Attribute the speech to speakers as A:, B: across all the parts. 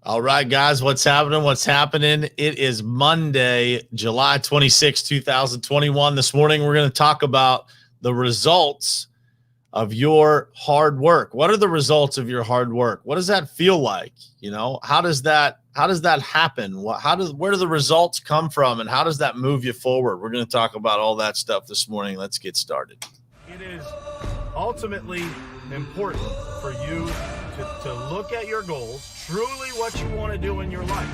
A: All right, guys, what's happening? What's happening? It is Monday, July 26, 2021. This morning, we're going to talk about the results of your hard work. What are the results of your hard work? What does that feel like? How does that happen? Where do the results come from, and how does that move you forward? We're going to talk about all that stuff this morning. Let's get started.
B: It is ultimately important for you to look at your goals, truly what you want to do in your life,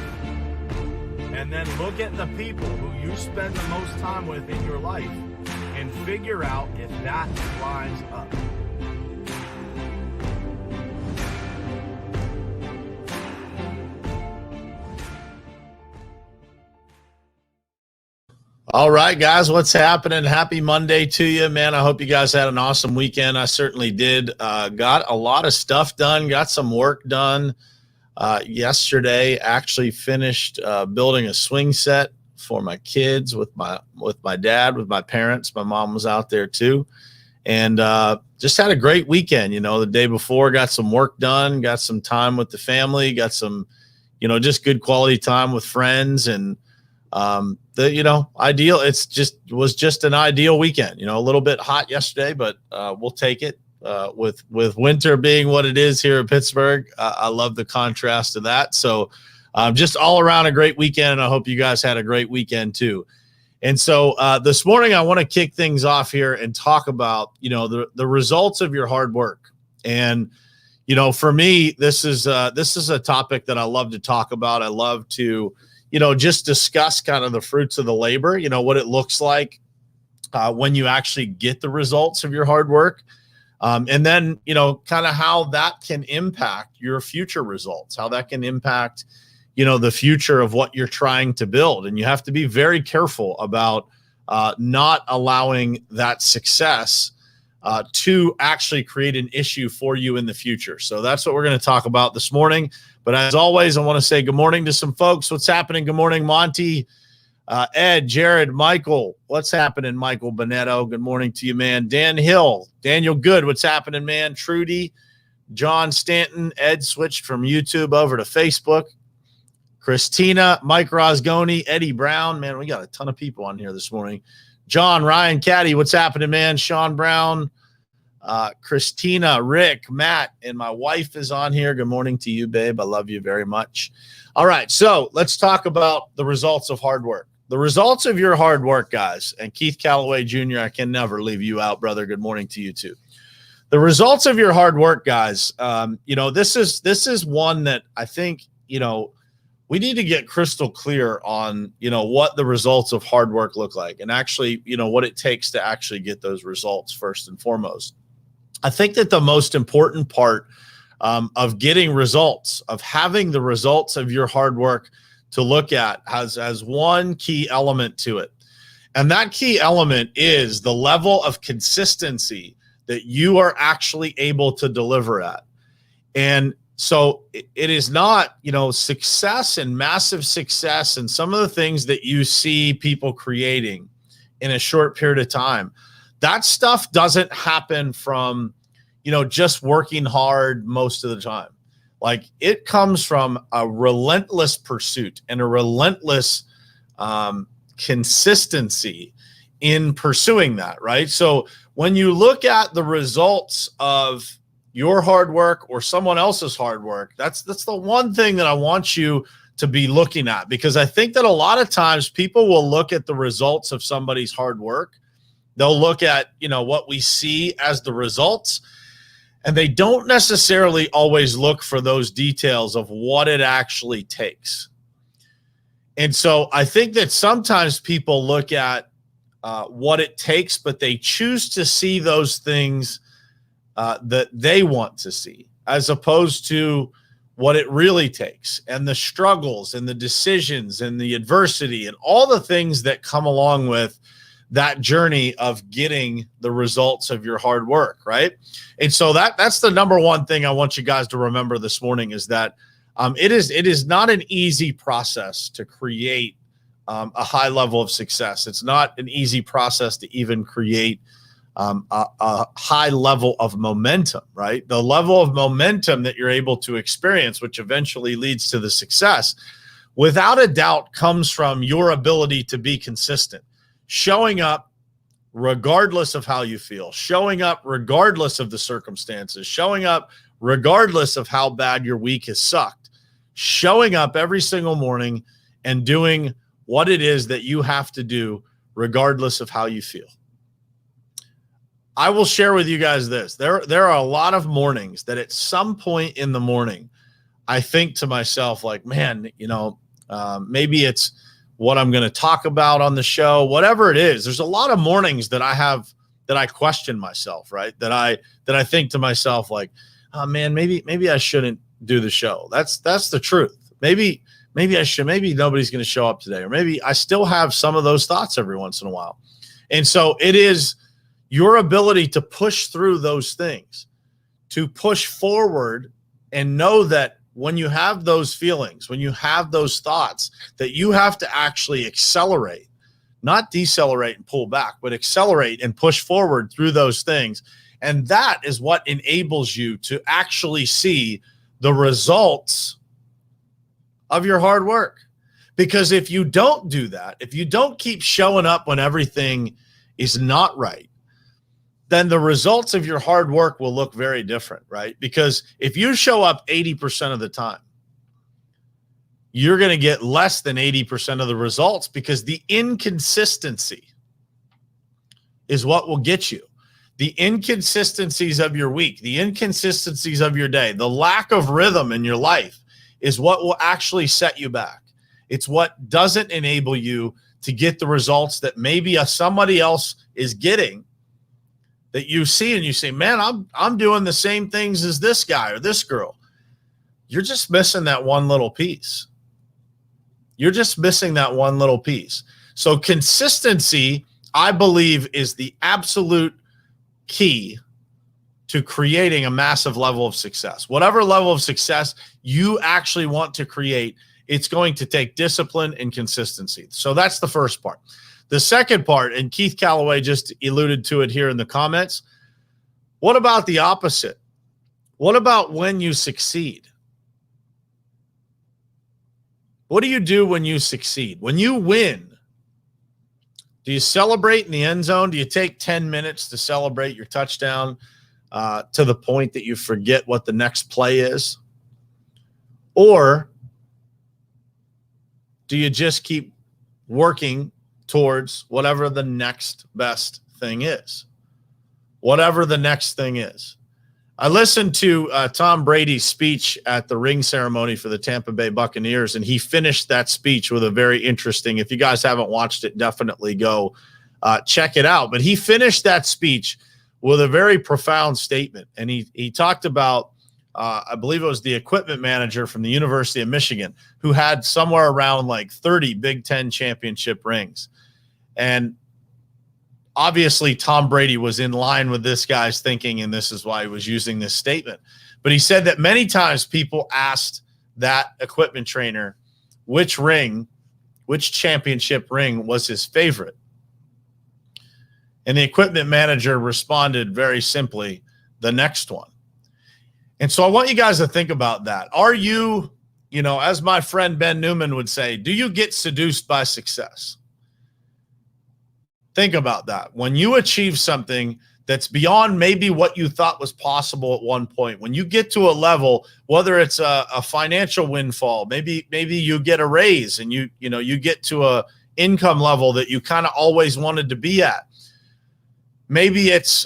B: and then look at the people who you spend the most time with in your life and figure out if that lines up.
A: All right, guys, what's happening? Happy Monday to you, man. I hope you guys had an awesome weekend. I certainly did. Got a lot of stuff done, got some work done. Yesterday, actually finished building a swing set for my kids with my dad, with my parents. My mom was out there too. And just had a great weekend. The day before, got some work done, got some time with the family, got some, just good quality time with friends, and ideal. Was just an ideal weekend. A little bit hot yesterday, but we'll take it. With winter being what it is here in Pittsburgh, I love the contrast to that. So just all around a great weekend, and I hope you guys had a great weekend too. And so this morning, I want to kick things off here and talk about the results of your hard work. And for me, this is a topic that I love to talk about. I love to just discuss kind of the fruits of the labor, what it looks like when you actually get the results of your hard work. And then, kind of how that can impact your future results, how that can impact, the future of what you're trying to build. And you have to be very careful about not allowing that success to actually create an issue for you in the future. So that's what we're going to talk about this morning. But as always, I want to say good morning to some folks. What's happening? Good morning, Monty, Ed, Jared, Michael. What's happening, Michael Bonetto? Good morning to you, man. Dan Hill, Daniel Good. What's happening, man? Trudy, John Stanton, Ed switched from YouTube over to Facebook. Christina, Mike Rosgoni, Eddie Brown. Man, we got a ton of people on here this morning. John, Ryan, Caddy, what's happening, man? Sean Brown, Christina, Rick, Matt, and my wife is on here. Good morning to you, babe. I love you very much. All right, so let's talk about the results of hard work. The results of your hard work, guys, and Keith Calloway Jr., I can never leave you out, brother. Good morning to you too. The results of your hard work, guys, this is one that I think, we need to get crystal clear on, what the results of hard work look like, and actually, what it takes to actually get those results first and foremost. I think that the most important part of getting results, of having the results of your hard work to look at, has one key element to it. And that key element is the level of consistency that you are actually able to deliver at. And so it is not, success and massive success and some of the things that you see people creating in a short period of time. That stuff doesn't happen from, just working hard most of the time. Like, it comes from a relentless pursuit and a relentless consistency in pursuing that, right? So when you look at the results of your hard work or someone else's hard work, that's the one thing that I want you to be looking at, because I think that a lot of times people will look at the results of somebody's hard work. They'll look at, what we see as the results, and they don't necessarily always look for those details of what it actually takes. And so I think that sometimes people look at what it takes, but they choose to see those things that they want to see, as opposed to what it really takes, and the struggles and the decisions and the adversity and all the things that come along with that journey of getting the results of your hard work, right? And so that's the number one thing I want you guys to remember this morning, is that it is not an easy process to create a high level of success. It's not an easy process to even create a high level of momentum, right? The level of momentum that you're able to experience, which eventually leads to the success, without a doubt comes from your ability to be consistent, showing up regardless of how you feel, showing up regardless of the circumstances, showing up regardless of how bad your week has sucked, showing up every single morning and doing what it is that you have to do regardless of how you feel. I will share with you guys this. There are a lot of mornings that at some point in the morning, I think to myself, like, man, maybe it's what I'm going to talk about on the show, whatever it is. There's a lot of mornings that I have that I question myself, right? That I think to myself, like, oh man, maybe I shouldn't do the show. That's the truth. Maybe I should, maybe nobody's going to show up today, or maybe I still have some of those thoughts every once in a while. And so it is your ability to push through those things, to push forward and know that when you have those feelings, when you have those thoughts, that you have to actually accelerate, not decelerate and pull back, but accelerate and push forward through those things. And that is what enables you to actually see the results of your hard work. Because if you don't do that, if you don't keep showing up when everything is not right, then the results of your hard work will look very different, right? Because if you show up 80% of the time, you're going to get less than 80% of the results, because the inconsistency is what will get you. The inconsistencies of your week, the inconsistencies of your day, the lack of rhythm in your life is what will actually set you back. It's what doesn't enable you to get the results that maybe somebody else is getting, that you see and you say, man, I'm doing the same things as this guy or this girl. You're just missing that one little piece. You're just missing that one little piece. So consistency, I believe, is the absolute key to creating a massive level of success. Whatever level of success you actually want to create, it's going to take discipline and consistency. So that's the first part. The second part, and Keith Calloway just alluded to it here in the comments, what about the opposite? What about when you succeed? What do you do when you succeed? When you win, do you celebrate in the end zone? Do you take 10 minutes to celebrate your touchdown to the point that you forget what the next play is? Or do you just keep working towards whatever the next best thing is? Whatever the next thing is. I listened to Tom Brady's speech at the ring ceremony for the Tampa Bay Buccaneers, and he finished that speech with a very interesting, if you guys haven't watched it, definitely go check it out. But he finished that speech with a very profound statement. And he talked about, I believe it was the equipment manager from the University of Michigan, who had somewhere around like 30 Big Ten championship rings. And obviously Tom Brady was in line with this guy's thinking, and this is why he was using this statement. But he said that many times people asked that equipment trainer which championship ring was his favorite. And the equipment manager responded very simply, the next one. And so I want you guys to think about that. Are you, as my friend Ben Newman would say, do you get seduced by success? Think about that. When you achieve something that's beyond maybe what you thought was possible at one point, when you get to a level, whether it's a financial windfall, maybe you get a raise and you get to a income level that you kind of always wanted to be at. Maybe it's,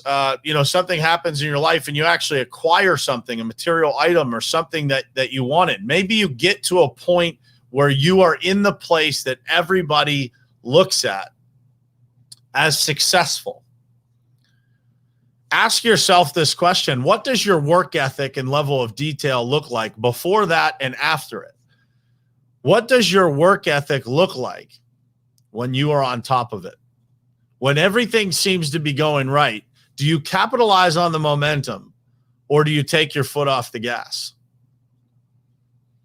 A: something happens in your life and you actually acquire something, a material item or something that you wanted. Maybe you get to a point where you are in the place that everybody looks at as successful. Ask yourself this question: what does your work ethic and level of detail look like before that and after it? What does your work ethic look like when you are on top of it? When everything seems to be going right, do you capitalize on the momentum or do you take your foot off the gas?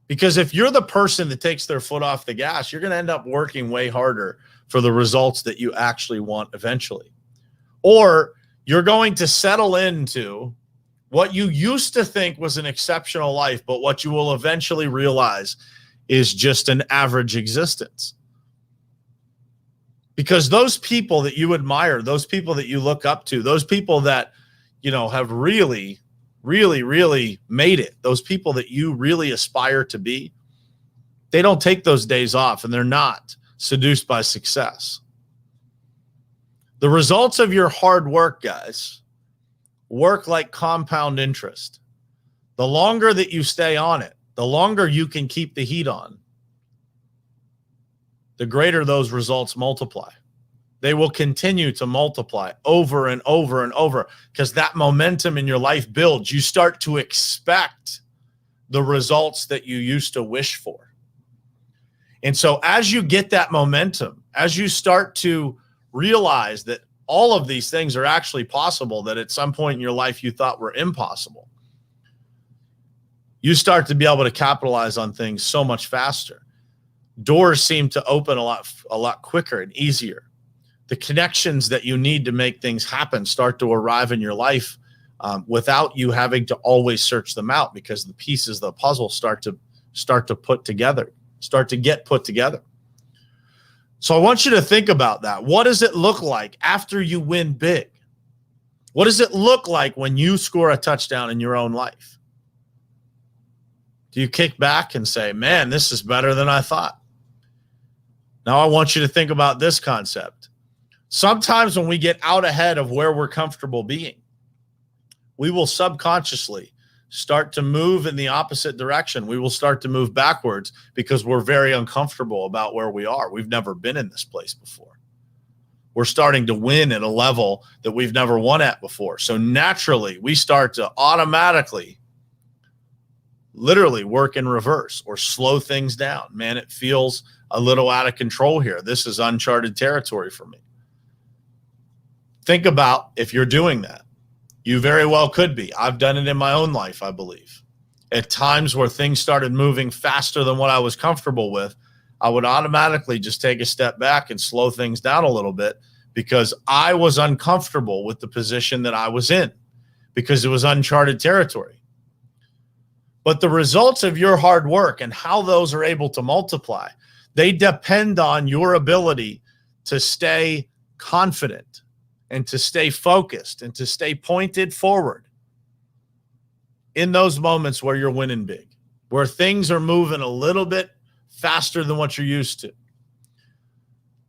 A: Because if you're the person that takes their foot off the gas, you're going to end up working way harder for the results that you actually want eventually. Or You're going to settle into what you used to think was an exceptional life, but what you will eventually realize is just an average existence. Because those people that you admire, those people that you look up to, those people that, have really, really, really made it, those people that you really aspire to be, they don't take those days off, and they're not seduced by success. The results of your hard work, guys, work like compound interest. The longer that you stay on it, the longer you can keep the heat on, the greater those results multiply. They will continue to multiply over and over and over, because that momentum in your life builds. You start to expect the results that you used to wish for. And so as you get that momentum, as you start to realize that all of these things are actually possible, that at some point in your life you thought were impossible, you start to be able to capitalize on things so much faster. Doors seem to open a lot quicker and easier. The connections that you need to make things happen start to arrive in your life without you having to always search them out, because the pieces of the puzzle start to get put together. So I want you to think about that. What does it look like after you win big? What does it look like when you score a touchdown in your own life? Do you kick back and say, man, this is better than I thought? Now I want you to think about this concept. Sometimes when we get out ahead of where we're comfortable being, we will subconsciously start to move in the opposite direction. We will start to move backwards because we're very uncomfortable about where we are. We've never been in this place before. We're starting to win at a level that we've never won at before. So naturally, we start to automatically, literally work in reverse or slow things down. Man, it feels a little out of control here. This is uncharted territory for me. Think about if you're doing that. You very well could be. I've done it in my own life, I believe. At times where things started moving faster than what I was comfortable with, I would automatically just take a step back and slow things down a little bit, because I was uncomfortable with the position that I was in, because it was uncharted territory. But the results of your hard work and how those are able to multiply, they depend on your ability to stay confident and to stay focused and to stay pointed forward in those moments where you're winning big, where things are moving a little bit faster than what you're used to.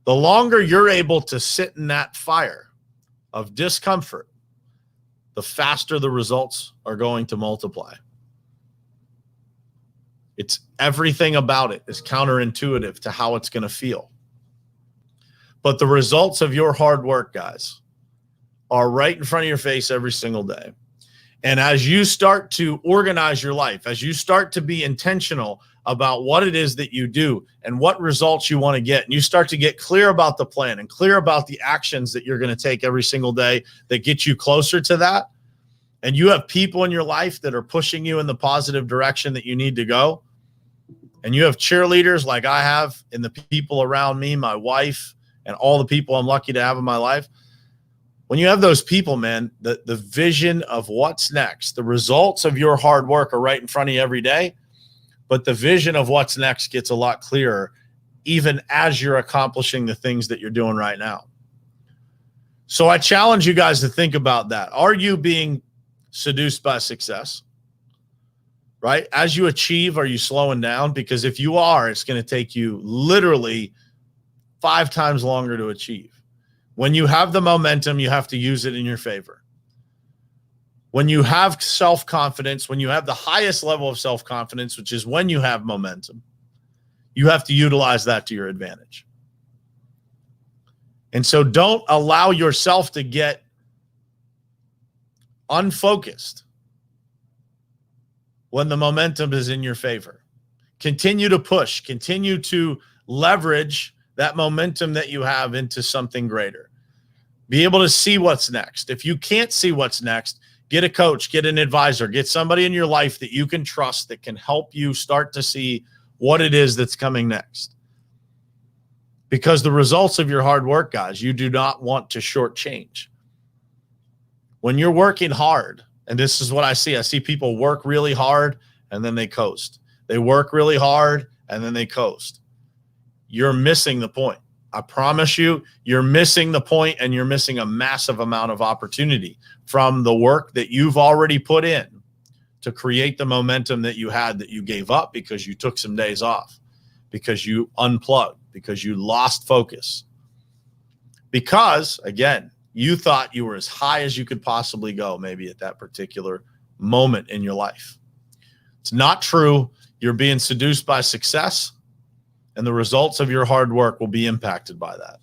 A: The longer you're able to sit in that fire of discomfort, the faster the results are going to multiply. It's everything about it is counterintuitive to how it's going to feel. But the results of your hard work, guys, are right in front of your face every single day. And as you start to organize your life, as you start to be intentional about what it is that you do and what results you want to get, and you start to get clear about the plan and clear about the actions that you're going to take every single day that get you closer to that, and you have people in your life that are pushing you in the positive direction that you need to go, and you have cheerleaders like I have in the people around me, my wife, and all the people I'm lucky to have in my life. When you have those people, man, the vision of what's next, the results of your hard work are right in front of you every day, but the vision of what's next gets a lot clearer even as you're accomplishing the things that you're doing right now. So I challenge you guys to think about that. Are you being seduced by success? Right? As you achieve, are you slowing down? Because if you are, it's going to take you literally 5 times longer to achieve. When you have the momentum, you have to use it in your favor. When you have self-confidence, when you have the highest level of self-confidence, which is when you have momentum, you have to utilize that to your advantage. And so don't allow yourself to get unfocused when the momentum is in your favor. Continue to push, continue to leverage that momentum that you have into something greater. Be able to see what's next. If you can't see what's next, get a coach, get an advisor, get somebody in your life that you can trust that can help you start to see what it is that's coming next. Because the results of your hard work, guys, you do not want to shortchange. When you're working hard, and this is what I see people work really hard and then they coast. They work really hard and then they coast. You're missing the point. I promise you, you're missing the point, and you're missing a massive amount of opportunity from the work that you've already put in to create the momentum that you had that you gave up because you took some days off, because you unplugged, because you lost focus. Because, again, you thought you were as high as you could possibly go maybe at that particular moment in your life. It's not true. You're being seduced by success, and the results of your hard work will be impacted by that.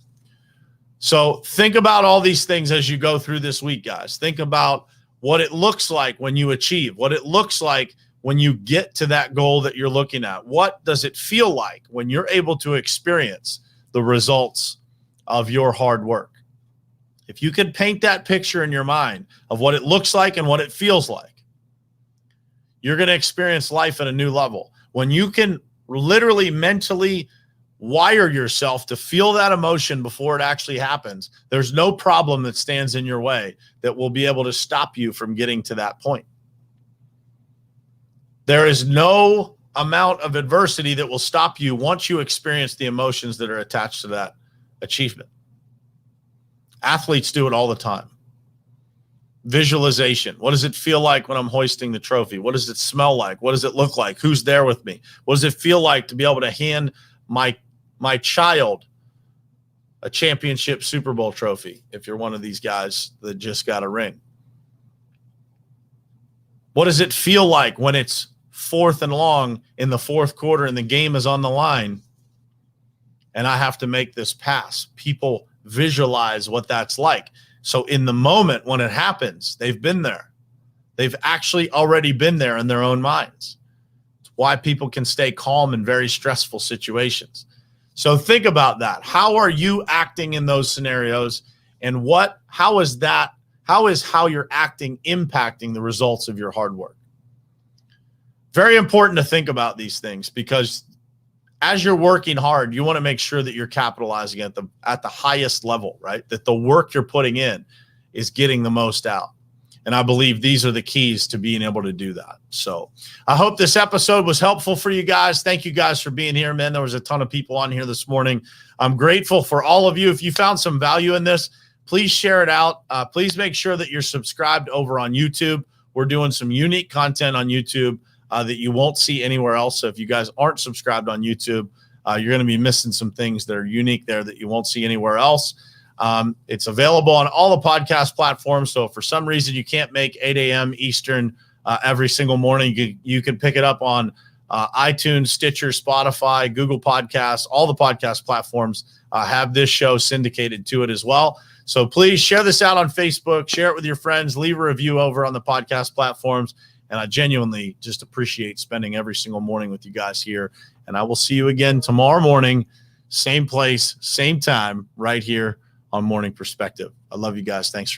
A: So think about all these things as you go through this week, guys. Think about what it looks like when you achieve, what it looks like when you get to that goal that you're looking at. What does it feel like when you're able to experience the results of your hard work? If you could paint that picture in your mind of what it looks like and what it feels like, you're going to experience life at a new level. When you can literally mentally wire yourself to feel that emotion before it actually happens, there's no problem that stands in your way that will be able to stop you from getting to that point. There is no amount of adversity that will stop you once you experience the emotions that are attached to that achievement. Athletes do it all the time. Visualization. What does it feel like when I'm hoisting the trophy? What does it smell like? What does it look like? Who's there with me? What does it feel like to be able to hand my child a championship Super Bowl trophy if you're one of these guys that just got a ring? What does it feel like when it's 4th and long in the fourth quarter and the game is on the line and I have to make this pass? People visualize what that's like. So in the moment when it happens, they've been there. They've actually already been there in their own minds. It's why people can stay calm in very stressful situations. So think about that. How are you acting in those scenarios? And how is how you're acting impacting the results of your hard work? Very important to think about these things, because as you're working hard, you want to make sure that you're capitalizing at the highest level, right? That the work you're putting in is getting the most out. And I believe these are the keys to being able to do that. So I hope this episode was helpful for you guys. Thank you guys for being here, man. There was a ton of people on here this morning. I'm grateful for all of you. If you found some value in this, please share it out. Please make sure that you're subscribed over on YouTube. We're doing some unique content on YouTube that you won't see anywhere else. So if you guys aren't subscribed on YouTube, you're going to be missing some things that are unique there that you won't see anywhere else. It's available on all the podcast platforms. So if for some reason you can't make 8 a.m. Eastern every single morning, you can pick it up on iTunes, Stitcher, Spotify, Google Podcasts. All the podcast platforms have this show syndicated to it as well. So please share this out on Facebook, share it with your friends, leave a review over on the podcast platforms. And I genuinely just appreciate spending every single morning with you guys here. And I will see you again tomorrow morning, same place, same time, right here on Morning Perspective. I love you guys. Thanks for